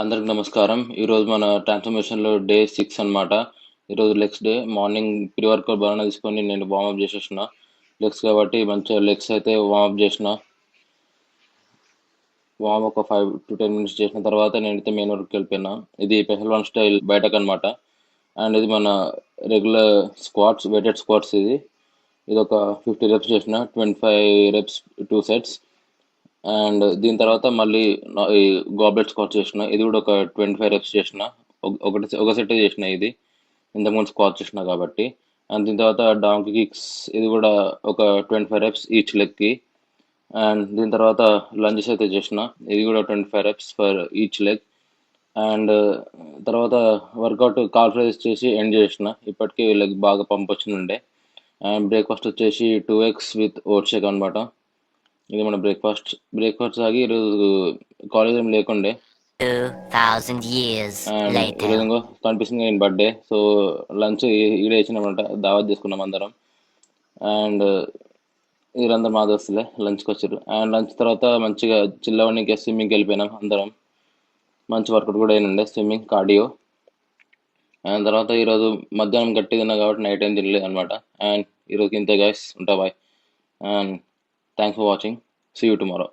అందరికి నమస్కారం. ఈరోజు మన ట్రాన్స్ఫర్మేషన్లో డే 6 అనమాట. ఈరోజు legs day. Morning pre workout banana తీసుకొని నేను వార్మప్ చేసేసిన లెగ్స్ కాబట్టి మంచిగా లెగ్స్ అయితే వార్మప్ చేసిన. వార్మ్ ఒక 5 to 10 minutes చేసిన తర్వాత నేనైతే మెయిన్ వర్క్కి వెళ్ళిపోయినా. ఇది పెహల్వాన్ స్టైల్ బయటకు అనమాట. అండ్ ఇది మన రెగ్యులర్ స్క్వాట్స్, వెయిటెడ్ స్క్వాట్స్. ఇది ఒక 50 reps చేసిన, 25 reps 2 sets. అండ్ దీని తర్వాత మళ్ళీ ఈ గాబ్లెట్ స్క్వాట్ చేసిన. ఇది కూడా ఒక 25 reps చేసిన. ఒక సెట్ చేసిన. ఇది ఇంతకుముందు స్క్వాట్ చేసిన కాబట్టి. అండ్ దీని తర్వాత డాంకీ కిక్స్, ఇది కూడా ఒక 25 reps ఈచ్ లెగ్కి. అండ్ దీని తర్వాత లంజెస్ అయితే చేసిన. ఇది కూడా 25 reps for each leg. And తర్వాత వర్కౌట్ కాల్ రైజ్ చేసి ఎండ్ చేసిన. ఇప్పటికీ లెగ్ బాగా పంప్ వచ్చిందండే. అండ్ బ్రేక్ఫాస్ట్ వచ్చేసి 2 eggs విత్ ఓట్స్ షేక్ అనమాట. ఇది మన బ్రేక్ఫాస్ట్ ఆగి ఈరోజు కాలేజ్ ఏం లేకుండే. 2000 years అండ్ later. ఈరోజు ఇంకో కనిపిస్తుంది నేను బర్త్డే, సో లంచ్ ఈడే వేసినామంట. దావత్ చేసుకున్నాం అందరం. అండ్ వీరందరూ మా దోస్తులే లంచ్కి వచ్చారు. అండ్ లంచ్ తర్వాత మంచిగా చిల్లవనికి స్విమ్మింగ్కి వెళ్ళిపోయినాం అందరం. మంచి వర్కౌట్ కూడా అయినండే, స్విమ్మింగ్, కార్డియో. అండ్ తర్వాత ఈరోజు మధ్యాహ్నం గట్టి తిన్నా కాబట్టి నైట్ ఏం తినలేదు అనమాట. అండ్ ఈరోజు ఇంతే గైస్, ఉంటా bye. And thanks for watching. See you tomorrow.